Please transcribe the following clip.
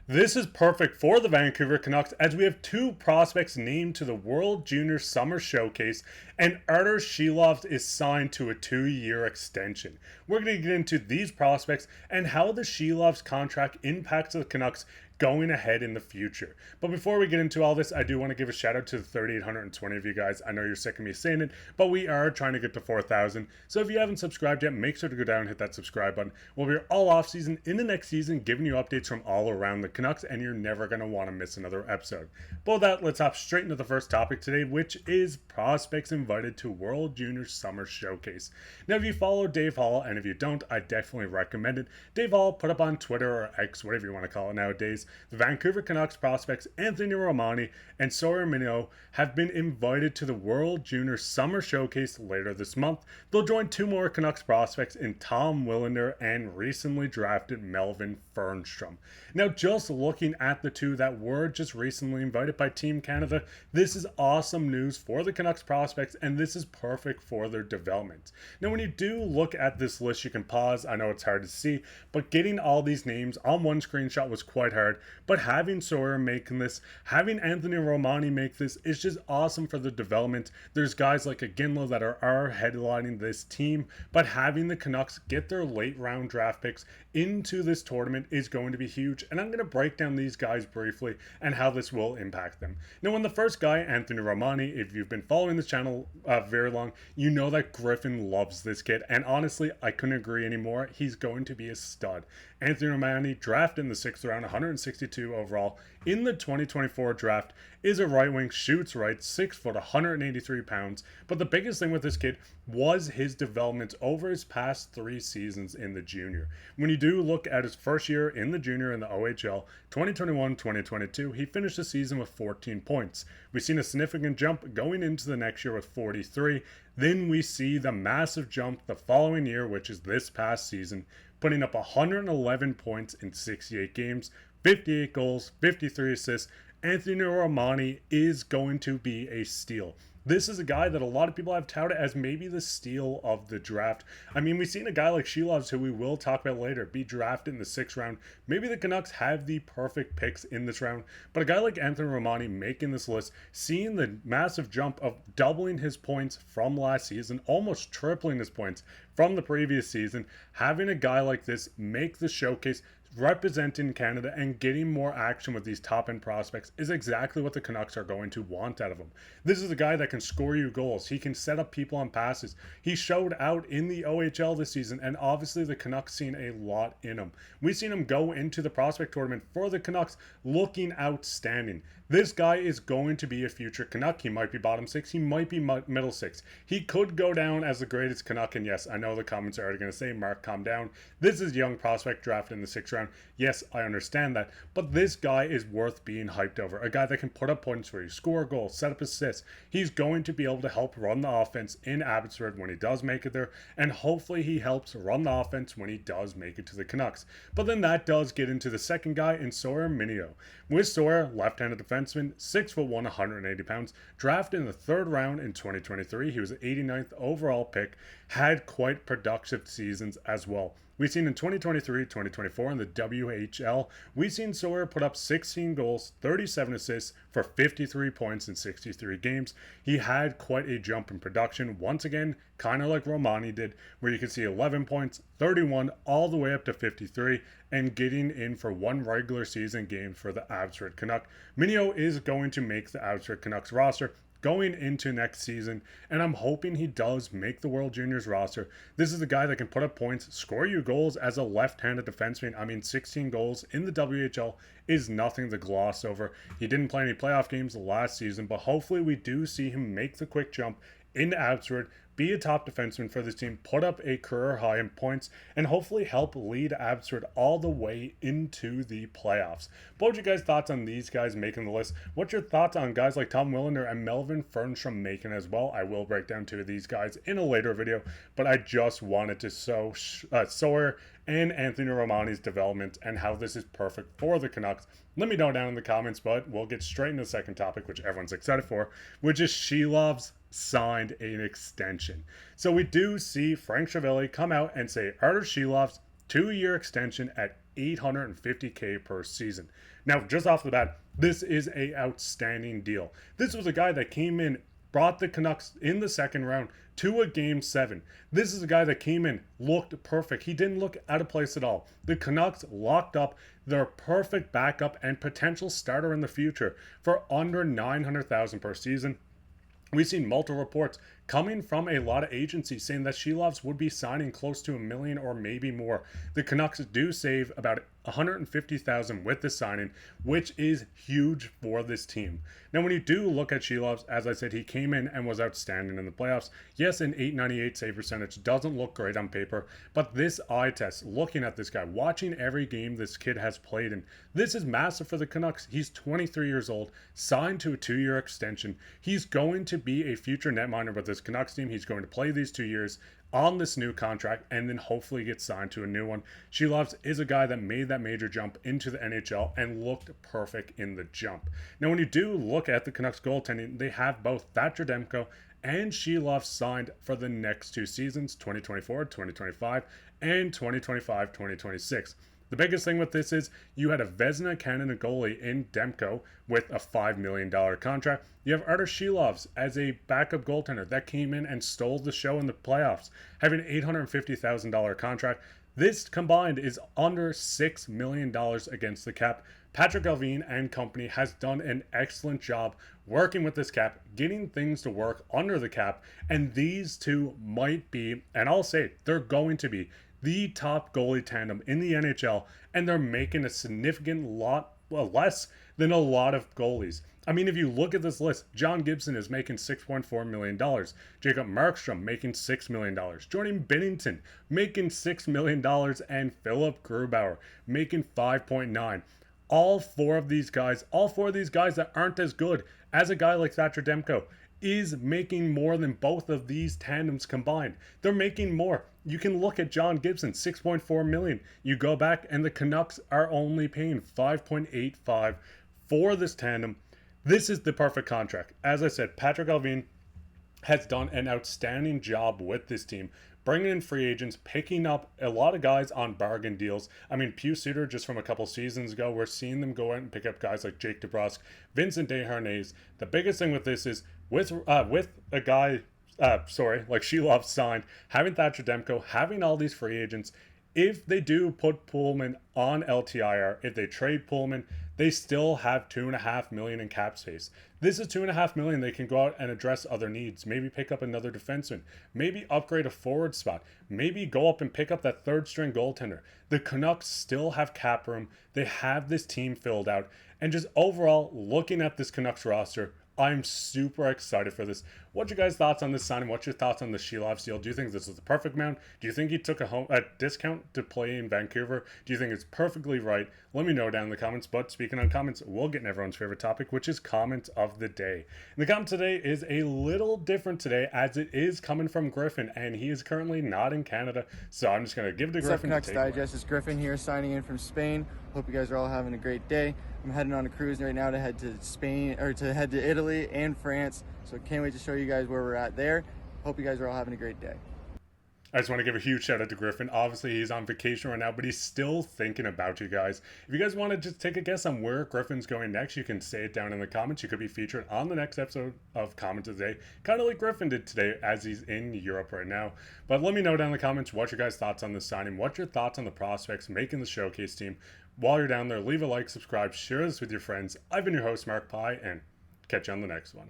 This is perfect for the Vancouver Canucks as we have two prospects named to the World Junior Summer Showcase, and Arturs Silovs is signed to a 2-year extension. We're going to get into these prospects and how the Silovs contract impacts the Canucks going ahead in the future. But before we get into all this, I do want to give a shout out to the 3,820 of you guys. I know you're sick of me saying it, but we are trying to get to 4,000. So if you haven't subscribed yet, make sure to go down and hit that subscribe button. We'll be all off season in the next season, giving you updates from all around the Canucks, and you're never going to want to miss another episode. But with that, let's hop straight into the first topic today, which is prospects invited to World Junior Summer Showcase. Now, if you follow Dave Hall, and if you don't, I definitely recommend it. Dave Hall put up on Twitter or X, whatever you want to call it nowadays, the Vancouver Canucks prospects Anthony Romani and Sawyer Mineo have been invited to the World Junior Summer Showcase later this month. They'll join two more Canucks prospects in Tom Willander and recently drafted Melvin Fernstrom. Now, just looking at the two that were just recently invited by Team Canada, this is awesome news for the Canucks prospects, and this is perfect for their development. Now, when you do look at this list, you can pause. I know it's hard to see, but getting all these names on one screenshot was quite hard. But having Sawyer making this, having Anthony Romani make this is just awesome for the development. There's guys like Ginla that are headlining this team, but having the Canucks get their late round draft picks into this tournament is going to be huge. And I'm going to break down these guys briefly and how this will impact them. Now, when the first guy, Anthony Romani, if you've been following this channel very long, you know that Griffin loves this kid. And honestly, I couldn't agree anymore. He's going to be a stud. Anthony Romani, drafted in the 6th round, 162 overall in the 2024 draft, is a right wing, shoots right, 6 foot, 183 pounds. But the biggest thing with this kid was his development over his past 3 seasons in the junior. When you do look at his first year in the junior in the OHL, 2021-2022, he finished the season with 14 points. We've seen a significant jump going into the next year with 43. Then we see the massive jump the following year, which is this past season, putting up 111 points in 68 games, 58 goals, 53 assists. Anthony Romani is going to be a steal. This is a guy that a lot of people have touted as maybe the steal of the draft. I mean, we've seen a guy like Silovs, who we will talk about later, be drafted in the 6th round. Maybe the Canucks have the perfect picks in this round. But a guy like Anthony Romani making this list, seeing the massive jump of doubling his points from last season, almost tripling his points from the previous season, having a guy like this make the showcase, representing Canada and getting more action with these top-end prospects is exactly what the Canucks are going to want out of him. This is a guy that can score you goals. He can set up people on passes. He showed out in the OHL this season, and obviously the Canucks seen a lot in him. We've seen him go into the prospect tournament for the Canucks looking outstanding. This guy is going to be a future Canuck. He might be bottom 6. He might be middle 6. He could go down as the greatest Canuck, and yes, I know the comments are already going to say, Mark, calm down. This is a young prospect drafted in the 6th round. Yes, I understand that, but this guy is worth being hyped over. A guy that can put up points for you, score goals, set up assists. He's going to be able to help run the offense in Abbotsford when he does make it there, and hopefully he helps run the offense when he does make it to the Canucks. But then that does get into the second guy in Sawyer Mineo. With Sawyer, left-handed defenseman, 6'1", 180 pounds, drafted in the 3rd round in 2023. He was the 89th overall pick, had quite productive seasons as well. We've seen in 2023-2024 in the WHL, we've seen Sawyer put up 16 goals, 37 assists for 53 points in 63 games. He had quite a jump in production, once again, kind of like Romani did, where you can see 11 points, 31, all the way up to 53, and getting in for 1 regular season game for the Abbotsford Canuck. Mineo is going to make the Abbotsford Canucks roster going into next season, and I'm hoping he does make the World Juniors roster. This is a guy that can put up points, score you goals as a left-handed defenseman. I mean, 16 goals in the WHL is nothing to gloss over. He didn't play any playoff games last season, but hopefully we do see him make the quick jump into Abbotsford, be a top defenseman for this team, put up a career high in points, and hopefully help lead Abbotsford all the way into the playoffs. What would you guys' thoughts on these guys making the list? What's your thoughts on guys like Tom Willander and Melvin Fernstrom making as well? I will break down 2 of these guys in a later video, but I just wanted to show Sawyer and Anthony Romani's development and how this is perfect for the Canucks. Let me know down in the comments, but we'll get straight into the second topic, which everyone's excited for, which is Silovs signed an extension. So we do see Frank Chiavelli come out and say Arturs Silovs 2-year extension at $850K per season. Now, just off the bat, this is a outstanding deal. This was a guy that came in, brought the Canucks in the second round to a Game 7. This is a guy that came in, looked perfect. He didn't look out of place at all. The Canucks locked up their perfect backup and potential starter in the future for under $900,000 per season. We've seen multiple reports coming from a lot of agencies saying that Silovs would be signing close to $1 million or maybe more. The Canucks do save about $150,000 with the signing, which is huge for this team. Now, when you do look at Silovs, as I said, he came in and was outstanding in the playoffs. Yes, an .898 save percentage doesn't look great on paper, but this eye test, looking at this guy, watching every game this kid has played in, this is massive for the Canucks. He's 23 years old, signed to a 2-year extension. He's going to be a future netminder with this Canucks team. He's going to play these 2 years on this new contract and then hopefully get signed to a new one. Silovs is a guy that made that major jump into the NHL and looked perfect in the jump. Now, when you do look at the Canucks goaltending, they have both Thatcher Demko and Silovs signed for the next 2 seasons, 2024, 2025, and 2025, 2026. The biggest thing with this is you had a Vezina Canada goalie in Demko with a $5 million contract. You have Arturs Silovs as a backup goaltender that came in and stole the show in the playoffs, having an $850,000 contract. This combined is under $6 million against the cap. Patrik Allvin and company has done an excellent job working with this cap, getting things to work under the cap, and these two might be, and I'll say they're going to be, the top goalie tandem in the NHL, and they're making a significant lot, well, less than a lot of goalies. I mean, if you look at this list, John Gibson is making $6.4 million. Jacob Markstrom making $6 million. Jordan Binnington making $6 million. And Philip Grubauer making $5.9 million. All four of these guys that aren't as good as a guy like Thatcher Demko, is making more than both of these tandems combined. They're making more. You can look at John Gibson, $6.4 million. You go back and the Canucks are only paying $5.85 for this tandem. This is the perfect contract. As I said, Patrik Allvin has done an outstanding job with this team, bringing in free agents, picking up a lot of guys on bargain deals. I mean, Pius Suter, just from a couple seasons ago, we're seeing them go out and pick up guys like Jake DeBrusk, Vincent Desharnais. The biggest thing with this is with a guy, like Silovs signed, having Thatcher Demko, having all these free agents. If they do put Pullman on LTIR, if they trade Pullman, they still have $2.5 million in cap space. This is $2.5 million. They can go out and address other needs. Maybe pick up another defenseman. Maybe upgrade a forward spot. Maybe go up and pick up that third string goaltender. The Canucks still have cap room. They have this team filled out. And just overall, looking at this Canucks roster, I'm super excited for this. What's your guys' thoughts on this signing? What's your thoughts on the Silovs deal? Do you think this is the perfect amount? Do you think he took a discount to play in Vancouver? Do you think it's perfectly right? Let me know down in the comments. But speaking on comments, we'll get in everyone's favorite topic, which is comment of the day. And the comment today is a little different today, as it is coming from Griffin, and he is currently not in Canada. So I'm just going to give it to Griffin. What's up, Canucks Digest? It's Griffin here, signing in from Spain. Hope you guys are all having a great day. I'm heading on a cruise right now to head to Spain, or to head to Italy and France. So can't wait to show you guys where we're at there. Hope you guys are all having a great day. I just want to give a huge shout out to Griffin. Obviously, he's on vacation right now, but he's still thinking about you guys. If you guys want to just take a guess on where Griffin's going next, you can say it down in the comments. You could be featured on the next episode of Comment Today, kind of like Griffin did today, as he's in Europe right now. But let me know down in the comments what your guys' thoughts on this signing. What's your thoughts on the prospects making the showcase team? While you're down there, leave a like, subscribe, share this with your friends. I've been your host, Mark Pye, and catch you on the next one.